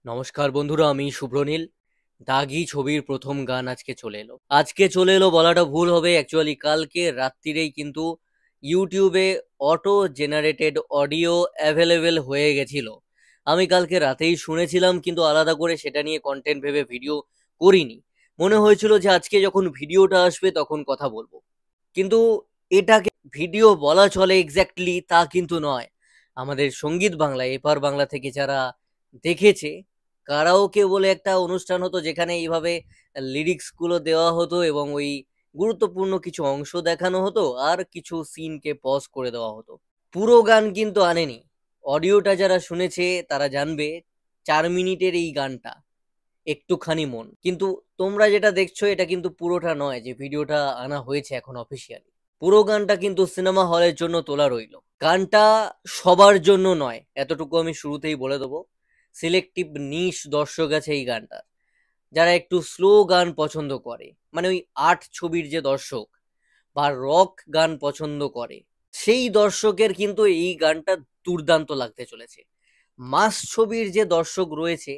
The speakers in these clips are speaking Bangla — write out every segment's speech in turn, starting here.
নমস্কার বন্ধুরা, আমি শুভ্রনীল। দাগি ছবির প্রথম গান আজকে চলে এলো বলাটা ভুল হবে। অ্যাকচুয়ালি কালকে রাত্রিরেই কিন্তু ইউটিউবে অটো জেনারেটেড অডিও অ্যাভেলেবেল হয়ে গেছিল। আমি কালকে রাতেই শুনেছিলাম, কিন্তু আলাদা করে সেটা নিয়ে কন্টেন্ট ভেবে ভিডিও করিনি। মনে হয়েছিল যে আজকে যখন ভিডিওটা আসবে তখন কথা বলবো, কিন্তু এটাকে ভিডিও বলা চলে এক্স্যাক্টলি তা কিন্তু নয়। আমাদের সঙ্গীত বাংলা, এপার বাংলা থেকে যারা দেখেছে, কারাওকে বলে একটা অনুষ্ঠান হতো যেখানে এইভাবে লিরিক্স গুলো দেওয়া হতো এবং ওই গুরুত্বপূর্ণ কিছু অংশ দেখানো হতো আর কিছু সিনকে পজ করে দেওয়া হতো। পুরো গান কিন্তু আনেনি। অডিওটা যারা শুনেছে তারা জানবে 4 মিনিটের এই গানটা একটুখানি মন, কিন্তু তোমরা যেটা দেখছো এটা কিন্তু পুরোটা নয় যে ভিডিওটা আনা হয়েছে এখন অফিসিয়ালি। পুরো গানটা কিন্তু সিনেমা হলের জন্য তোলা রইলো। গানটা সবার জন্য নয়, এতটুকু আমি শুরুতেই বলে দেবো। সিলেক্টিভ নিশ দর্শক আছে এই গানটা, যারা একটু স্লো গান পছন্দ করে, মানে ওই আর্ট ছবির যে দর্শক বা রক গান পছন্দ করে, সেই দর্শকের কিন্তু এই গানটা দুর্দান্ত লাগতে চলেছে। মাস ছবির যে দর্শক রয়েছে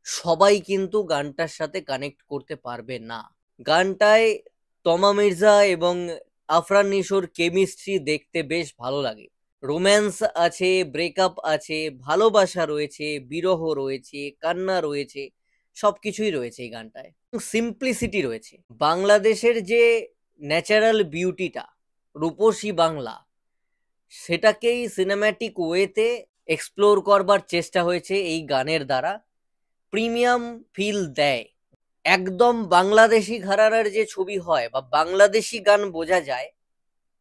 সবাই কিন্তু গানটার সাথে কানেক্ট করতে পারবে না। গানটায় তমা মির্জা এবং আফরান নিশোর কেমিস্ট্রি দেখতে বেশ ভালো লাগে। রোম্যান্স আছে, ব্রেকআপ আছে, ভালোবাসা রয়েছে, বিরহ রয়েছে, কান্না রয়েছে, সবকিছুই রয়েছে এই গানটায়। সিম্পলিসিটি রয়েছে। বাংলাদেশের যে ন্যাচারাল বিউটিটা, রূপসী বাংলা, সেটাকেই সিনেম্যাটিক ওয়েতে এক্সপ্লোর করবার চেষ্টা হয়েছে এই গানের দ্বারা। প্রিমিয়াম ফিল দেয়। একদম বাংলাদেশি ঘরানার যে ছবি হয় বা বাংলাদেশি গান বোঝা যায়,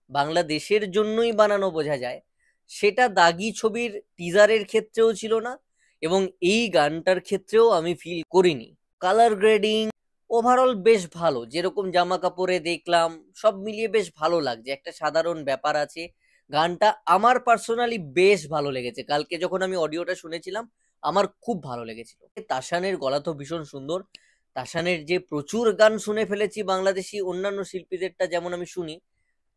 বাংলাদেশের জন্যই বানানো বোঝা যায়, সেটা দাগি ছবির টিজারের ক্ষেত্রেও ছিল না এবং এই গানটার ক্ষেত্রেও আমি ফিল করিনি। কালার গ্রেডিং ওভারঅল বেশ ভালো, যেরকম জামা কাপড়ে দেখলাম সব মিলিয়ে বেশ ভালো লাগছে। একটা সাধারণ ব্যাপার আছে। গানটা আমার পার্সোনালি বেশ ভালো লেগেছে। কালকে যখন আমি অডিওটা শুনেছিলাম আমার খুব ভালো লেগেছিল। তাসানের গলা তো ভীষণ সুন্দর। তাসানের যে প্রচুর গান শুনে ফেলেছি বাংলাদেশি অন্যান্য শিল্পীদেরটা যেমন আমি শুনি,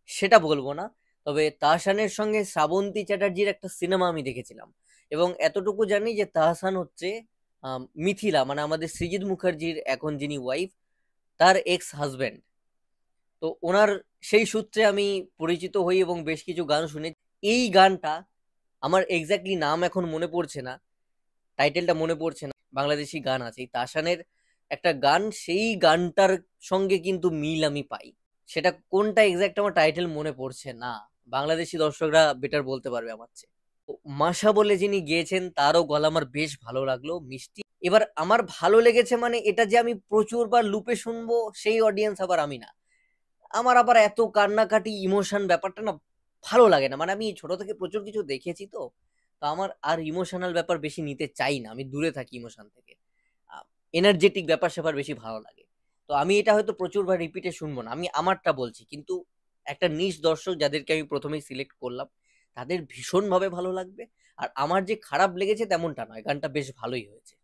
সেটা বলবো না। তবে তাহসানের সঙ্গে শ্রাবন্তী চ্যাটার্জির একটা সিনেমা আমি দেখেছিলাম এবং এতটুকু জানি যে তাহসান হচ্ছে মিথিলা, মানে আমাদের সৃজিত মুখার্জির এখন যিনি ওয়াইফ, তার এক্স হাজবেন্ড। তো ওনার সেই সূত্রে আমি পরিচিত হই এবং বেশ কিছু গান শুনে। এই গানটা আমার এক্স্যাক্টলি নাম এখন মনে পড়ছে না, টাইটেলটা মনে পড়ছে না। বাংলাদেশি গান আছে এই তাসানের একটা গান, সেই গানটার সঙ্গে কিন্তু মিল আমি পাই। সেটা কোনটা এক্স্যাক্ট আমার টাইটেল মনে পড়ছে না। বাংলাদেশি দর্শকরা বেটার বলতে পারবে আমার চেয়ে। তো মাসা বলে যিনি গেয়েছেন তারও গলা আমার বেশ ভালো লাগলো, মিষ্টি। এবার আমার ভালো লেগেছে মানে এটা যে আমি প্রচুর বার লুপে শুনবো সেই অডিয়েন্স আবার আমি না। আমার আবার এত কান্নাকাটি ইমোশন ব্যাপারটা না ভালো লাগে না। মানে আমি ছোট থেকে প্রচুর কিছু দেখেছি, তো তো আমার আর ইমোশনাল ব্যাপার বেশি নিতে চাই না, আমি দূরে থাকি ইমোশন থেকে। এনার্জেটিক ব্যাপার স্যাপার বেশি ভালো লাগে। তো আমি এটা হয়তো প্রচুরবার রিপিটে শুনবো না, আমি আমারটা বলছি, কিন্তু একটা নিশ দর্শক যাদেরকে আমি প্রথমেই সিলেক্ট করলাম তাদের ভীষণভাবে ভালো লাগবে। আর আমার যে খারাপ লেগেছে তেমনটা নয়, গানটা বেশ ভালোই হয়েছে।